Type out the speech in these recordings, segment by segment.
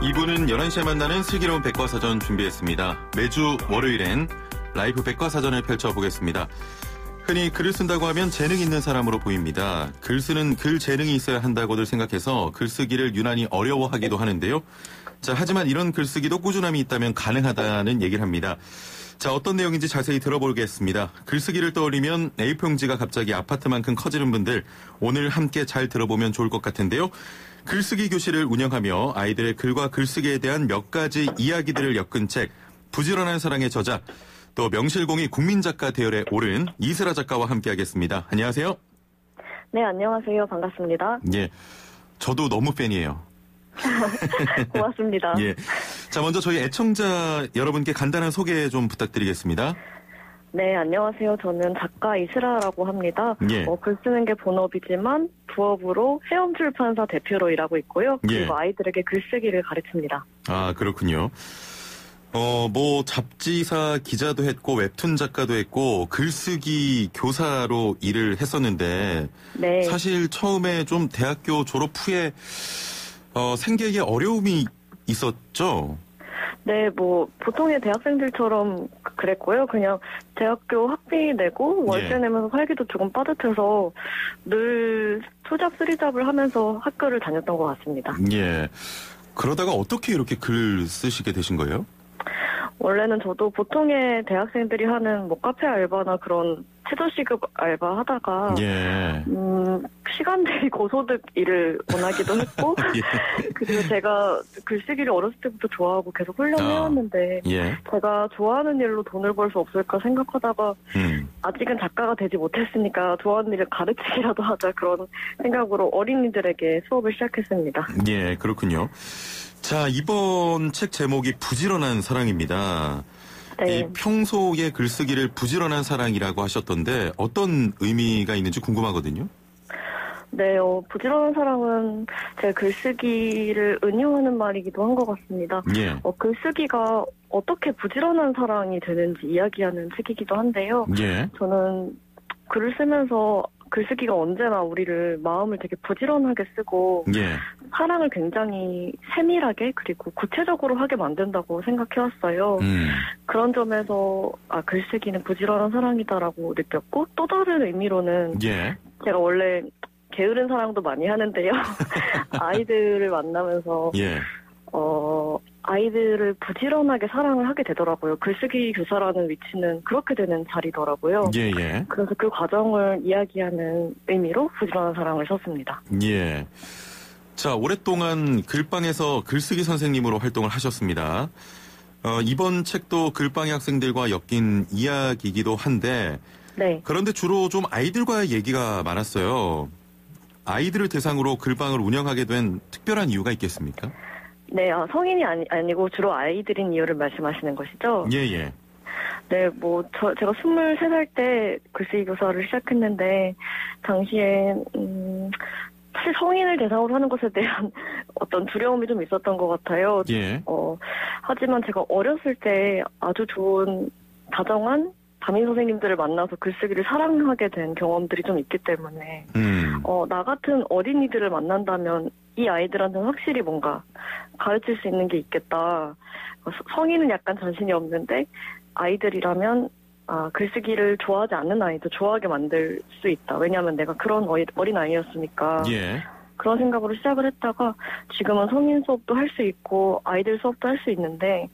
이분은 11시에 만나는 슬기로운 백과사전 준비했습니다. 매주 월요일엔 라이브 백과사전을 펼쳐보겠습니다. 흔히 글을 쓴다고 하면 재능이 있는 사람으로 보입니다. 글 쓰는 글 재능이 있어야 한다고들 생각해서 글쓰기를 유난히 어려워하기도 하는데요. 자, 하지만 이런 글쓰기도 꾸준함이 있다면 가능하다는 얘기를 합니다. 자, 어떤 내용인지 자세히 들어보겠습니다. 글쓰기를 떠올리면 A4용지가 갑자기 아파트만큼 커지는 분들 오늘 함께 잘 들어보면 좋을 것 같은데요. 글쓰기 교실을 운영하며 아이들의 글과 글쓰기에 대한 몇 가지 이야기들을 엮은 책 부지런한 사랑의 저자 또 명실공히 국민작가 대열에 오른 이슬아 작가와 함께하겠습니다. 안녕하세요. 네, 안녕하세요. 반갑습니다. 예, 저도 너무 팬이에요. 고맙습니다. 예, 자 먼저 저희 애청자 여러분께 간단한 소개 좀 부탁드리겠습니다. 네, 안녕하세요. 저는 작가 이슬아라고 합니다. 예. 글 쓰는 게 본업이지만 부업으로 해엄출판사 대표로 일하고 있고요. 그리고 예. 아이들에게 글쓰기를 가르칩니다. 아, 그렇군요. 뭐 잡지사 기자도 했고 웹툰 작가도 했고 글쓰기 교사로 일을 했었는데 네. 사실 처음에 좀 대학교 졸업 후에 생계에 어려움이 있었죠. 네, 뭐 보통의 대학생들처럼 그랬고요. 그냥 대학교 학비 내고 월세 예. 내면서 살기도 조금 빠듯해서 늘 투잡 쓰리잡을 하면서 학교를 다녔던 것 같습니다. 예. 그러다가 어떻게 이렇게 글 쓰시게 되신 거예요? 원래는 저도 보통의 대학생들이 하는 뭐 카페 알바나 그런 최저시급 알바 하다가 예. 시간대의 고소득 일을 원하기도 했고 예. 그리고 제가 글쓰기를 어렸을 때부터 좋아하고 계속 훈련해왔는데 예. 제가 좋아하는 일로 돈을 벌 수 없을까 생각하다가 아직은 작가가 되지 못했으니까 좋아하는 일을 가르치기라도 하자 그런 생각으로 어린이들에게 수업을 시작했습니다. 예, 그렇군요. 자, 이번 책 제목이 부지런한 사랑입니다. 네. 이 평소에 글쓰기를 부지런한 사랑이라고 하셨던데 어떤 의미가 있는지 궁금하거든요. 네, 부지런한 사랑은 제 글쓰기를 은유하는 말이기도 한 것 같습니다. 예. 글쓰기가 어떻게 부지런한 사랑이 되는지 이야기하는 책이기도 한데요. 예. 저는 글을 쓰면서 글쓰기가 언제나 우리를 마음을 되게 부지런하게 쓰고 예. 사랑을 굉장히 세밀하게 그리고 구체적으로 하게 만든다고 생각해왔어요. 그런 점에서 글쓰기는 부지런한 사랑이다라고 느꼈고 또 다른 의미로는 예. 제가 원래 게으른 사랑도 많이 하는데요. 아이들을 만나면서 예. 아이들을 부지런하게 사랑을 하게 되더라고요. 글쓰기 교사라는 위치는 그렇게 되는 자리더라고요. 예, 예. 그래서 그 과정을 이야기하는 의미로 부지런한 사랑을 썼습니다. 예. 자, 오랫동안 글방에서 글쓰기 선생님으로 활동을 하셨습니다. 이번 책도 글방의 학생들과 엮인 이야기이기도 한데 네. 그런데 주로 좀 아이들과의 얘기가 많았어요. 아이들을 대상으로 글방을 운영하게 된 특별한 이유가 있겠습니까? 네, 성인이 아니고 주로 아이들인 이유를 말씀하시는 것이죠? 예, 예. 네, 제가 23살 때 글쓰기 교사를 시작했는데, 당시에, 사실 성인을 대상으로 하는 것에 대한 어떤 두려움이 좀 있었던 것 같아요. 예. 하지만 제가 어렸을 때 아주 좋은, 다정한 담임 선생님들을 만나서 글쓰기를 사랑하게 된 경험들이 좀 있기 때문에, 나 같은 어린이들을 만난다면 이 아이들한테는 확실히 뭔가 가르칠 수 있는 게 있겠다. 성인은 약간 자신이 없는데 아이들이라면 글쓰기를 좋아하지 않는 아이도 좋아하게 만들 수 있다. 왜냐하면 내가 그런 어린 아이였으니까. 예. 그런 생각으로 시작을 했다가 지금은 성인 수업도 할 수 있고 아이들 수업도 할 수 있는데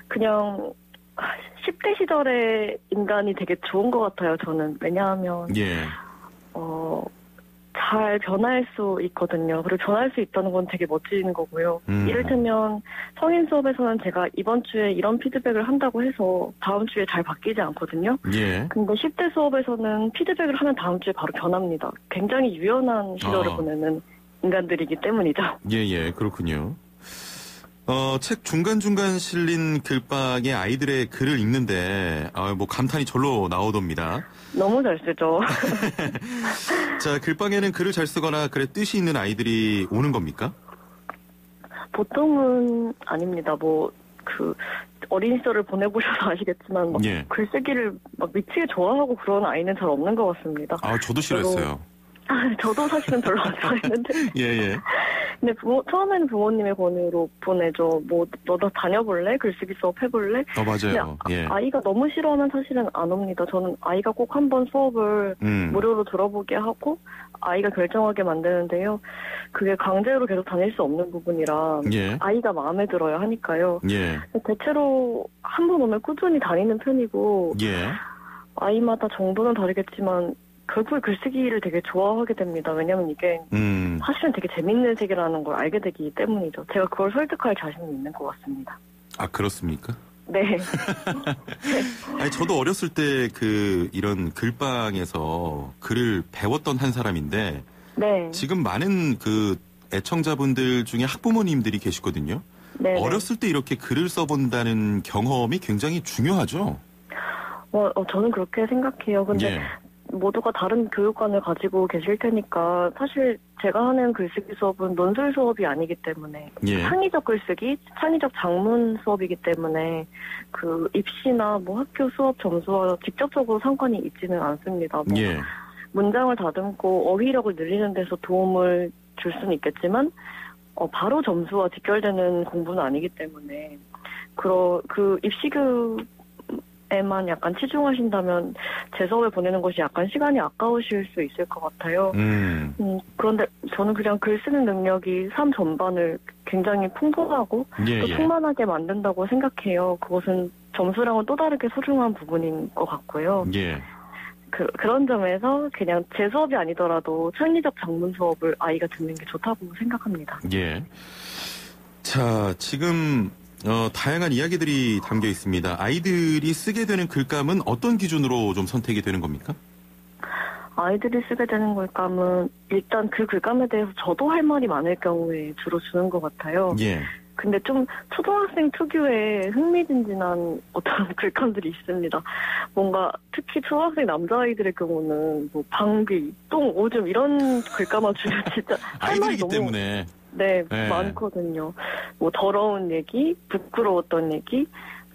그냥 10대 시절의 인간이 되게 좋은 것 같아요. 저는. 왜냐하면 예. 잘 변할 수 있거든요. 그리고 변할 수 있다는 건 되게 멋진 거고요. 이를테면 성인 수업에서는 제가 이번 주에 이런 피드백을 한다고 해서 다음 주에 잘 바뀌지 않거든요. 예. 근데 10대 수업에서는 피드백을 하면 다음 주에 바로 변합니다. 굉장히 유연한 시절을 보내는 인간들이기 때문이죠. 예, 그렇군요. 책 중간중간 실린 글방에 아이들의 글을 읽는데, 뭐 감탄이 절로 나오답니다. 너무 잘 쓰죠. 자, 글방에는 글을 잘 쓰거나 글에 뜻이 있는 아이들이 오는 겁니까? 보통은 아닙니다. 어린 시절을 보내보셔서 아시겠지만, 예. 글쓰기를 미치게 좋아하고 그런 아이는 잘 없는 것 같습니다. 저도 싫어했어요. 저도 사실은 별로 안 좋아했는데. 예. 근데 처음에는 부모님의 권유로 보내죠. 뭐 너도 다녀볼래? 글쓰기 수업 해볼래? 맞아요. 예. 아이가 너무 싫어하면 사실은 안 옵니다. 저는 아이가 꼭 한번 수업을 무료로 들어보게 하고 아이가 결정하게 만드는데요. 그게 강제로 계속 다닐 수 없는 부분이라 예. 아이가 마음에 들어야 하니까요. 예. 대체로 한 번 오면 꾸준히 다니는 편이고 예. 아이마다 정도는 다르겠지만 결국에 글쓰기를 되게 좋아하게 됩니다. 왜냐면 이게 사실은 되게 재밌는 세계라는 걸 알게 되기 때문이죠. 제가 그걸 설득할 자신이 있는 것 같습니다. 아, 그렇습니까? 네. 아니, 저도 어렸을 때 이런 글방에서 글을 배웠던 한 사람인데, 네. 지금 많은 애청자분들 중에 학부모님들이 계시거든요. 네. 어렸을 때 이렇게 글을 써본다는 경험이 굉장히 중요하죠? 저는 그렇게 생각해요. 근데 예. 모두가 다른 교육관을 가지고 계실 테니까 사실 제가 하는 글쓰기 수업은 논술 수업이 아니기 때문에 예. 창의적 글쓰기, 창의적 작문 수업이기 때문에 입시나 학교 수업 점수와 직접적으로 상관이 있지는 않습니다. 예. 문장을 다듬고 어휘력을 늘리는 데서 도움을 줄 수는 있겠지만 바로 점수와 직결되는 공부는 아니기 때문에 입시교육에만 약간 치중하신다면 제 수업에 보내는 것이 약간 시간이 아까우실 수 있을 것 같아요. 그런데 저는 그냥 글 쓰는 능력이 삶 전반을 굉장히 풍부하고 또 충만하게 만든다고 생각해요. 그것은 점수랑은 또 다르게 소중한 부분인 것 같고요. 예. 그런 점에서 그냥 제 수업이 아니더라도 창의적 작문 수업을 아이가 듣는 게 좋다고 생각합니다. 예. 자, 지금 다양한 이야기들이 담겨 있습니다. 아이들이 쓰게 되는 글감은 어떤 기준으로 좀 선택이 되는 겁니까? 아이들이 쓰게 되는 글감은 일단 그 글감에 대해서 저도 할 말이 많을 경우에 주로 주는 것 같아요. 예. 근데 좀 초등학생 특유의 흥미진진한 어떤 글감들이 있습니다. 뭔가 특히 초등학생 남자아이들의 경우는 방귀, 똥, 오줌 이런 글감만 주면 진짜 할 말이 너무 때문에 네, 많거든요. 더러운 얘기, 부끄러웠던 얘기,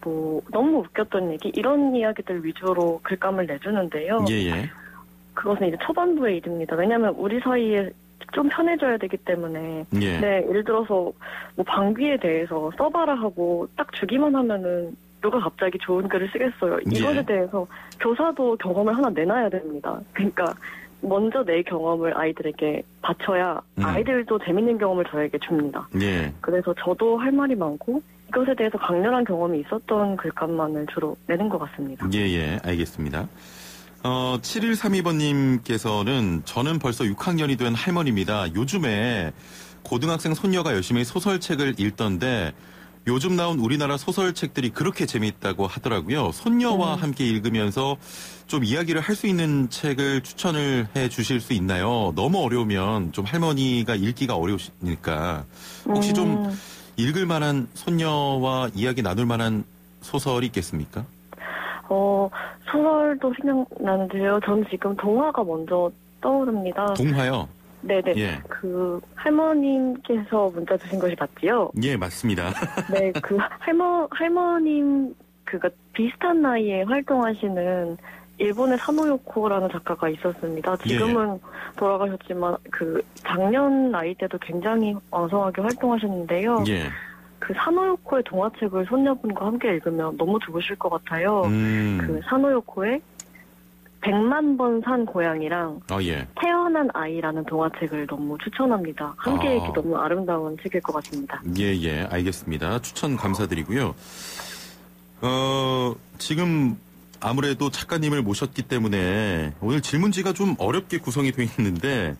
너무 웃겼던 얘기 이런 이야기들 위주로 글감을 내주는데요. 예. 그것은 이제 초반부의 일입니다. 왜냐하면 우리 사이에 좀 편해져야 되기 때문에 예. 네, 예를 들어서 방귀에 대해서 써봐라 하고 딱 주기만 하면은 누가 갑자기 좋은 글을 쓰겠어요. 이것에 예. 대해서 교사도 경험을 하나 내놔야 됩니다. 그러니까 먼저 내 경험을 아이들에게 바쳐야 아이들도 재밌는 경험을 저에게 줍니다. 예. 그래서 저도 할 말이 많고 이것에 대해서 강렬한 경험이 있었던 글감만을 주로 내는 것 같습니다. 예, 알겠습니다. 7132번님께서는 저는 벌써 6학년이 된 할머니입니다. 요즘에 고등학생 손녀가 열심히 소설책을 읽던데 요즘 나온 우리나라 소설책들이 그렇게 재미있다고 하더라고요. 손녀와 함께 읽으면서 좀 이야기를 할 수 있는 책을 추천을 해 주실 수 있나요? 너무 어려우면 좀 할머니가 읽기가 어려우시니까 혹시 좀 읽을 만한 손녀와 이야기 나눌 만한 소설이 있겠습니까? 소설도 생각나는데요. 전 지금 동화가 먼저 떠오릅니다. 동화요? 네네. 예. 할머님께서 문자 주신 것이 맞지요? 예, 맞습니다. 네, 할머님, 비슷한 나이에 활동하시는 일본의 사노요코라는 작가가 있었습니다. 지금은 돌아가셨지만, 작년 나이 때도 굉장히 왕성하게 활동하셨는데요. 예. 사노요코의 동화책을 손녀분과 함께 읽으면 너무 좋으실 것 같아요. 사노요코의 100만 번 산 고양이랑 예. 태어난 아이라는 동화책을 너무 추천합니다. 함께 읽기 너무 아름다운 책일 것 같습니다. 예, 알겠습니다. 추천 감사드리고요. 지금 아무래도 작가님을 모셨기 때문에 오늘 질문지가 좀 어렵게 구성이 되어 있는데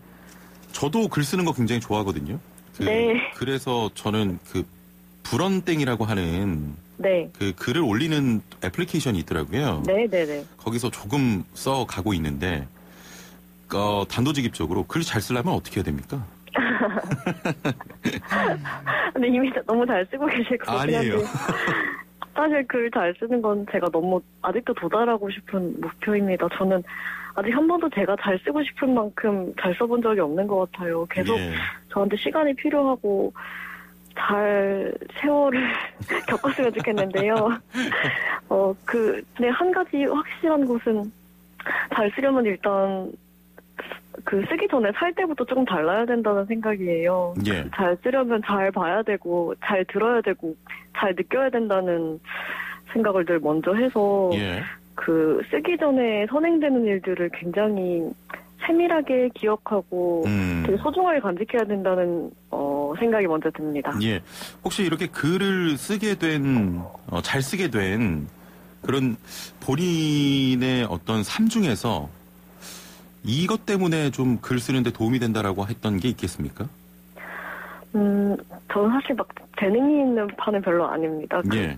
저도 글 쓰는 거 굉장히 좋아하거든요. 네. 그래서 저는 불언땡이라고 하는 네. 글을 올리는 애플리케이션이 있더라고요. 네네네. 거기서 조금 써 가고 있는데 단도직입적으로 글 잘 쓰려면 어떻게 해야 됩니까? 근데 이미 너무 잘 쓰고 계실 것 같긴 한데. 아니에요. 사실 글 잘 쓰는 건 제가 너무 아직도 도달하고 싶은 목표입니다. 저는 아직 한 번도 제가 잘 쓰고 싶은 만큼 잘 써본 적이 없는 것 같아요. 계속 저한테 시간이 필요하고 잘 세월을 겪었으면 좋겠는데요. 근데 한 가지 확실한 것은 잘 쓰려면 일단 쓰기 전에 살 때부터 조금 달라야 된다는 생각이에요. 예. 잘 쓰려면 잘 봐야 되고, 잘 들어야 되고, 잘 느껴야 된다는 생각을 늘 먼저 해서, 예. 쓰기 전에 선행되는 일들을 굉장히 세밀하게 기억하고, 되게 소중하게 간직해야 된다는, 생각이 먼저 듭니다. 예. 혹시 이렇게 글을 쓰게 된, 잘 쓰게 된 그런 본인의 어떤 삶 중에서 이것 때문에 좀 글 쓰는데 도움이 된다라고 했던 게 있겠습니까? 저는 사실 막 재능이 있는 판은 별로 아닙니다. 예.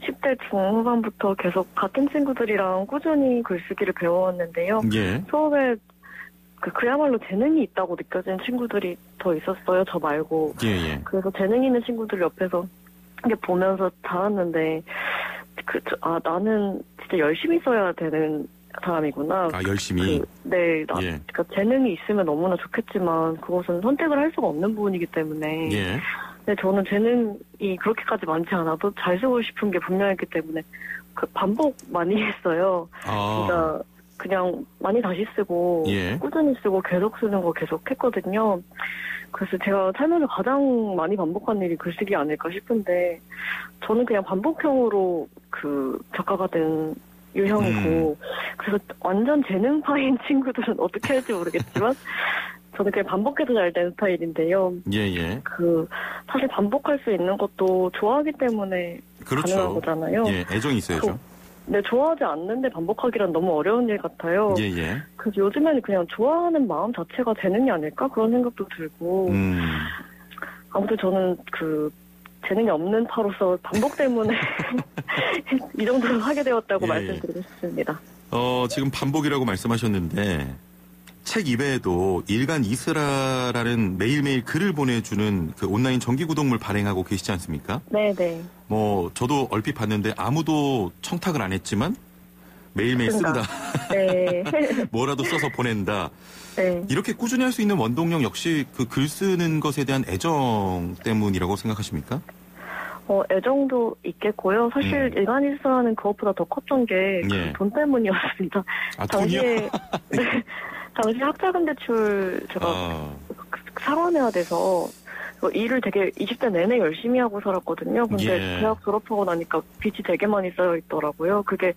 10대 중후반부터 계속 같은 친구들이랑 꾸준히 글쓰기를 배워왔는데요. 예. 처음에 그야말로 재능이 있다고 느껴지는 친구들이 더 있었어요. 저 말고. 예. 그래서 재능 있는 친구들 옆에서 이렇게 보면서 자랐는데, 나는 진짜 열심히 써야 되는 사람이구나. 열심히? 네. 그러니까 재능이 있으면 너무나 좋겠지만, 그것은 선택을 할 수가 없는 부분이기 때문에. 예. 근데 저는 재능이 그렇게까지 많지 않아도 잘 쓰고 싶은 게 분명했기 때문에, 반복 많이 했어요. 진짜. 그냥 많이 다시 쓰고 예. 꾸준히 쓰고 계속 쓰는 거 계속 했거든요. 그래서 제가 살면서 가장 많이 반복한 일이 글쓰기 아닐까 싶은데 저는 그냥 반복형으로 작가가 된 유형이고 그래서 완전 재능파인 친구들은 어떻게 할지 모르겠지만 저는 그냥 반복해도 잘 되는 스타일인데요. 예. 사실 반복할 수 있는 것도 좋아하기 때문에 그렇죠. 가능한 거잖아요. 예, 애정이 있어야죠. 네, 좋아하지 않는데 반복하기란 너무 어려운 일 같아요. 예. 그래서 요즘에는 그냥 좋아하는 마음 자체가 재능이 아닐까? 그런 생각도 들고. 아무튼 저는 재능이 없는 파로서 반복 때문에 이 정도로 하게 되었다고 말씀드리고 싶습니다. 지금 반복이라고 말씀하셨는데 책 이외에도 일간 이스라라는 매일매일 글을 보내주는 온라인 정기 구독물 발행하고 계시지 않습니까? 네네. 저도 얼핏 봤는데 아무도 청탁을 안 했지만 매일매일 쓴다. 네. 뭐라도 써서 보낸다. 네. 이렇게 꾸준히 할 수 있는 원동력 역시 글 쓰는 것에 대한 애정 때문이라고 생각하십니까? 애정도 있겠고요. 사실 일간 이스라는 그것보다 더 컸던 게 돈 때문이었습니다. 돈이요? 네. 당시 학자금 대출 제가 상환해야 돼서 일을 되게 20대 내내 열심히 하고 살았거든요. 근데 대학 졸업하고 나니까 빚이 되게 많이 쌓여 있더라고요. 그게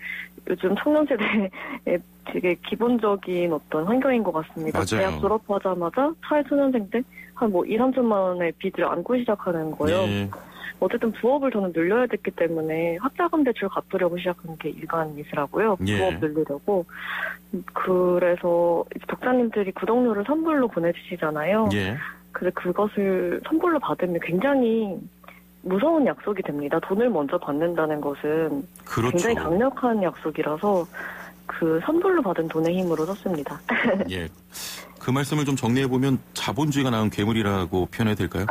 요즘 청년 세대의 되게 기본적인 어떤 환경인 것 같습니다. 맞아요. 대학 졸업하자마자 사회초년생 때 한 2, 3천만 원의 빚을 안고 시작하는 거예요. 예. 어쨌든 부업을 저는 늘려야 됐기 때문에 학자금 대출 갚으려고 시작한 게 일간이스라고요. 부업 늘리려고. 그래서 독자님들이 구독료를 선불로 보내주시잖아요. 예. 그래서 그것을 선불로 받으면 굉장히 무서운 약속이 됩니다. 돈을 먼저 받는다는 것은 그렇죠. 굉장히 강력한 약속이라서 선불로 받은 돈의 힘으로 썼습니다. 예. 그 말씀을 좀 정리해보면 자본주의가 낳은 괴물이라고 표현해야 될까요?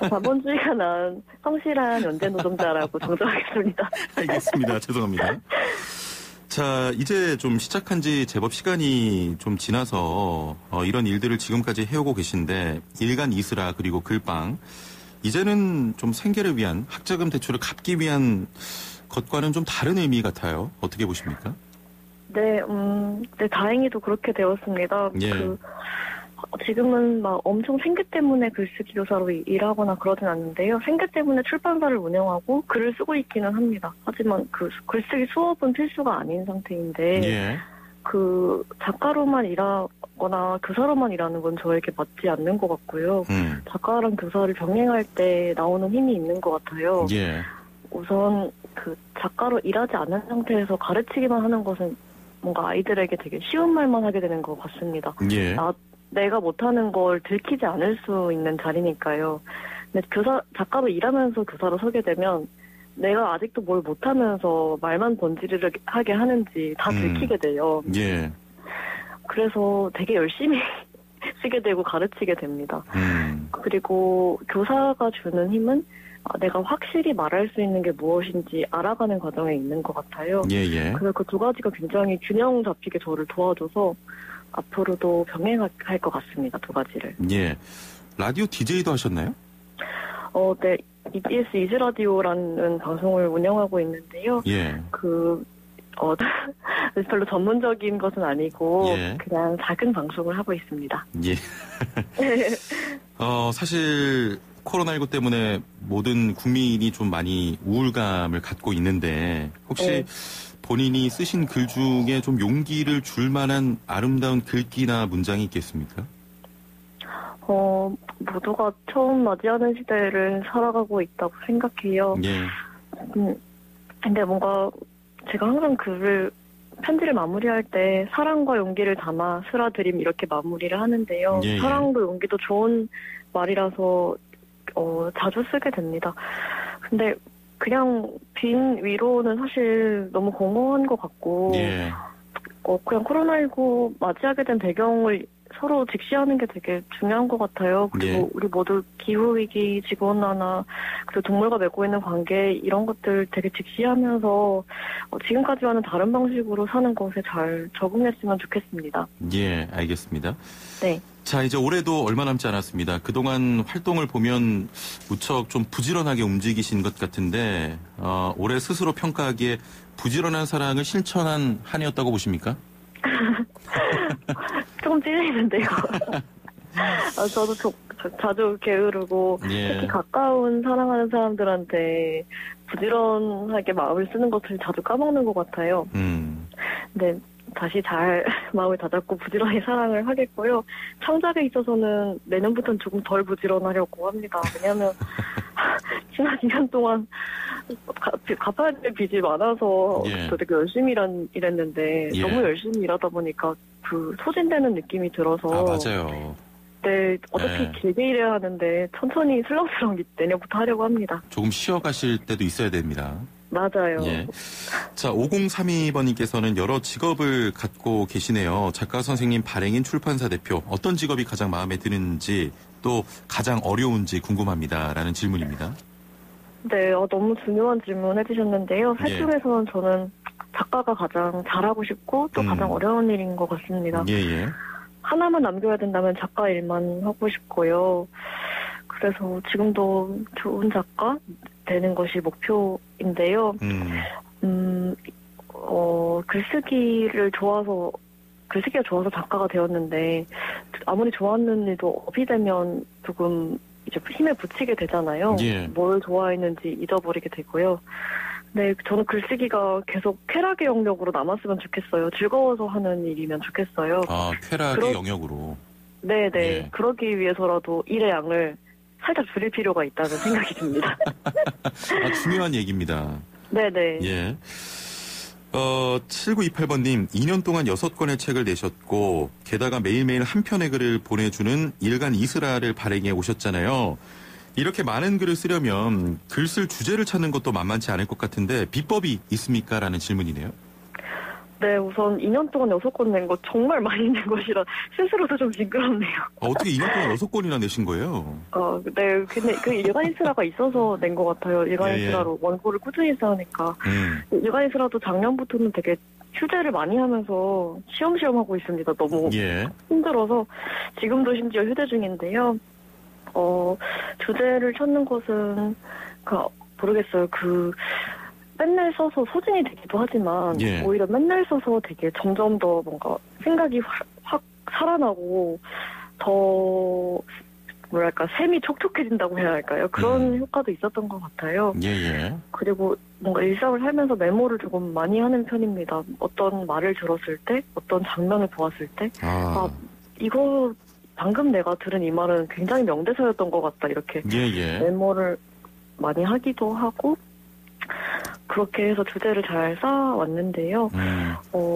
자본주의가 낳은 성실한 연재 노동자라고 정정하겠습니다. 알겠습니다. 죄송합니다. 자, 이제 좀 시작한 지 제법 시간이 좀 지나서 이런 일들을 지금까지 해오고 계신데 일간 이스라 그리고 글빵 이제는 좀 생계를 위한 학자금 대출을 갚기 위한 것과는 좀 다른 의미 같아요. 어떻게 보십니까? 네, 다행히도 그렇게 되었습니다. 예. 지금은 엄청 생계 때문에 글쓰기 교사로 일하거나 그러진 않는데요. 생계 때문에 출판사를 운영하고 글을 쓰고 있기는 합니다. 하지만 글쓰기 수업은 필수가 아닌 상태인데, 작가로만 일하거나 교사로만 일하는 건 저에게 맞지 않는 것 같고요. 작가랑 교사를 병행할 때 나오는 힘이 있는 것 같아요. 예. 우선 작가로 일하지 않은 상태에서 가르치기만 하는 것은 뭔가 아이들에게 되게 쉬운 말만 하게 되는 것 같습니다. 예. 내가 못하는 걸 들키지 않을 수 있는 자리니까요. 근데 작가로 일하면서 교사로 서게 되면 내가 아직도 뭘 못하면서 말만 번지르르하게 하는지 다 들키게 돼요. 예. 그래서 되게 열심히 쓰게 되고 가르치게 됩니다. 그리고 교사가 주는 힘은 내가 확실히 말할 수 있는 게 무엇인지 알아가는 과정에 있는 것 같아요. 예. 그래서 그 두 가지가 굉장히 균형 잡히게 저를 도와줘서 앞으로도 병행할 것 같습니다. 두 가지를. 예. 라디오 DJ도 하셨나요? 네. EBS 이즈라디오라는 방송을 운영하고 있는데요. 예. 별로 전문적인 것은 아니고 예. 그냥 작은 방송을 하고 있습니다. 예. 사실 코로나19 때문에 모든 국민이 좀 많이 우울감을 갖고 있는데 혹시 본인이 쓰신 글 중에 좀 용기를 줄 만한 아름다운 글귀나 문장이 있겠습니까? 모두가 처음 맞이하는 시대를 살아가고 있다고 생각해요. 예. 근데 뭔가 제가 항상 편지를 마무리할 때 사랑과 용기를 담아 쓰라드림 이렇게 마무리를 하는데요. 예, 예. 사랑도 용기도 좋은 말이라서 자주 쓰게 됩니다. 근데 그냥 빈 위로는 사실 너무 공허한 것 같고 예. 그냥 코로나19 맞이하게 된 배경을 서로 직시하는 게 되게 중요한 것 같아요. 그리고 예. 우리 모두 기후위기, 지구온난화, 그리고 동물과 맺고 있는 관계 이런 것들 되게 직시하면서 지금까지와는 다른 방식으로 사는 것에 잘 적응했으면 좋겠습니다. 예, 알겠습니다. 네. 자, 이제 올해도 얼마 남지 않았습니다. 그동안 활동을 보면 무척 좀 부지런하게 움직이신 것 같은데 올해 스스로 평가하기에 부지런한 사랑을 실천한 한 해였다고 보십니까? 조금 찔리는데요. 저도 자주 게으르고 예. 특히 가까운 사랑하는 사람들한테 부지런하게 마음을 쓰는 것을 자주 까먹는 것 같아요. 근데 다시 잘 마음을 다잡고 부지런히 사랑을 하겠고요. 창작에 있어서는 내년부터는 조금 덜 부지런하려고 합니다. 왜냐하면 지난 2년 동안 갚아야 될 빚이 많아서 예. 되게 열심히 일했는데 예. 너무 열심히 일하다 보니까 소진되는 느낌이 들어서 맞아요. 네, 어차피 예. 길게 일해야 하는데 천천히 슬렁슬렁 내년부터 하려고 합니다. 조금 쉬어가실 때도 있어야 됩니다. 맞아요. 예. 자, 5032번님께서는 여러 직업을 갖고 계시네요. 작가 선생님, 발행인, 출판사 대표. 어떤 직업이 가장 마음에 드는지 또 가장 어려운지 궁금합니다. 라는 질문입니다. 네, 너무 중요한 질문 해주셨는데요. 셋 예. 중에서는 저는 작가가 가장 잘하고 싶고 또 가장 어려운 일인 것 같습니다. 예. 하나만 남겨야 된다면 작가 일만 하고 싶고요. 그래서 지금도 좋은 작가 되는 것이 목표인데요. 글쓰기가 좋아서 작가가 되었는데 아무리 좋아하는 일도 업이 되면 조금 이제 힘에 부치게 되잖아요. 예. 뭘 좋아했는지 잊어버리게 되고요. 네, 저는 글쓰기가 계속 쾌락의 영역으로 남았으면 좋겠어요. 즐거워서 하는 일이면 좋겠어요. 쾌락의 영역으로. 네네. 예. 그러기 위해서라도 일의 양을 살짝 줄일 필요가 있다는 생각이 듭니다. 중요한 얘기입니다. 네네. 예. 7928번님, 2년 동안 6권의 책을 내셨고, 게다가 매일매일 한 편의 글을 보내주는 일간 이스라를 발행해 오셨잖아요. 이렇게 많은 글을 쓰려면 글 쓸 주제를 찾는 것도 만만치 않을 것 같은데, 비법이 있습니까? 라는 질문이네요. 네, 우선 2년 동안 6권 낸 거 정말 많이 낸 것이라 스스로도 좀 징그럽네요. 어떻게 2년 동안 6권이나 내신 거예요? 네, 근데 그 일간이스라가 있어서 낸 것 같아요. 일간이스라로 원고를 꾸준히 써야하니까. 일간이스라도 작년부터는 되게 휴재를 많이 하면서 쉬엄쉬엄 하고 있습니다. 너무 힘들어서 지금도 심지어 휴재 중인데요. 주제를 찾는 것은 모르겠어요. 맨날 써서 소진이 되기도 하지만 오히려 맨날 써서 되게 점점 더 뭔가 생각이 확 살아나고 더 뭐랄까 샘이 촉촉해진다고 해야 할까요? 그런 효과도 있었던 것 같아요. 그리고 뭔가 일상을 살면서 메모를 조금 많이 하는 편입니다. 어떤 말을 들었을 때, 어떤 장면을 보았을 때, 이거 방금 내가 들은 이 말은 굉장히 명대사였던 것 같다 이렇게 메모를 많이 하기도 하고. 그렇게 해서 주제를 잘 쌓아왔는데요.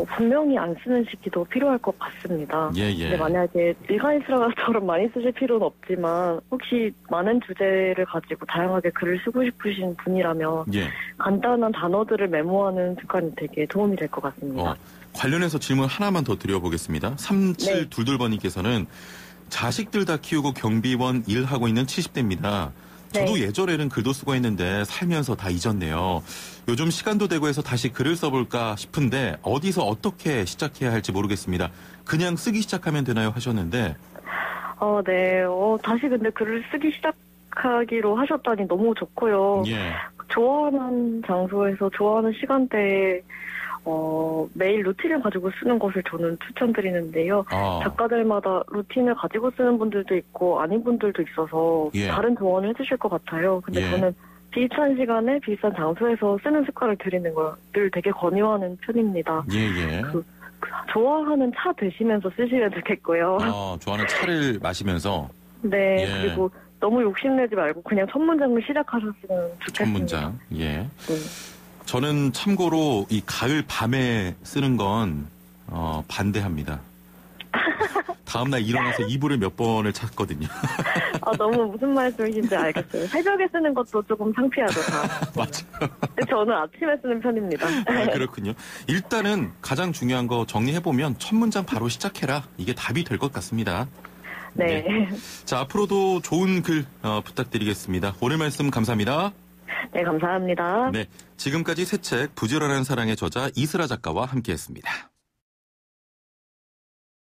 분명히 안 쓰는 시기도 필요할 것 같습니다. 근데 만약에 일간이스라처럼 많이 쓰실 필요는 없지만 혹시 많은 주제를 가지고 다양하게 글을 쓰고 싶으신 분이라면 간단한 단어들을 메모하는 습관이 되게 도움이 될 것 같습니다. 관련해서 질문 하나만 더 드려보겠습니다. 3722번님께서는 자식들 다 키우고 경비원 일하고 있는 70대입니다. 저도 예전에는 글도 쓰고 했는데 살면서 다 잊었네요. 요즘 시간도 되고 해서 다시 글을 써볼까 싶은데 어디서 어떻게 시작해야 할지 모르겠습니다. 그냥 쓰기 시작하면 되나요? 하셨는데. 네. 다시 근데 글을 쓰기 시작하기로 하셨다니 너무 좋고요. 좋아하는 장소에서 좋아하는 시간대에 매일 루틴을 가지고 쓰는 것을 저는 추천드리는데요. 작가들마다 루틴을 가지고 쓰는 분들도 있고 아닌 분들도 있어서 예. 다른 조언을 해주실 것 같아요. 근데 예. 저는 비슷한 시간에 비슷한 장소에서 쓰는 습관을 들이는 걸 되게 권유하는 편입니다. 예. 좋아하는 차 드시면서 쓰시면 좋겠고요. 좋아하는 차를 마시면서. 네, 예. 그리고 너무 욕심내지 말고 그냥 첫 문장을 시작하셨으면 좋겠습니다. 첫 문장. 예. 네. 저는 참고로 이 가을 밤에 쓰는 건 반대합니다. 다음날 일어나서 이불을 몇 번을 찼거든요. 너무 무슨 말씀이신지 알겠어요. 새벽에 쓰는 것도 조금 창피하죠. 맞아요. 저는 아침에 쓰는 편입니다. 그렇군요. 일단은 가장 중요한 거 정리해보면 첫 문장 바로 시작해라. 이게 답이 될 것 같습니다. 네. 자, 앞으로도 좋은 글 부탁드리겠습니다. 오늘 말씀 감사합니다. 네, 감사합니다. 네, 지금까지 새 책 부지런한 사랑의 저자 이슬아 작가와 함께했습니다.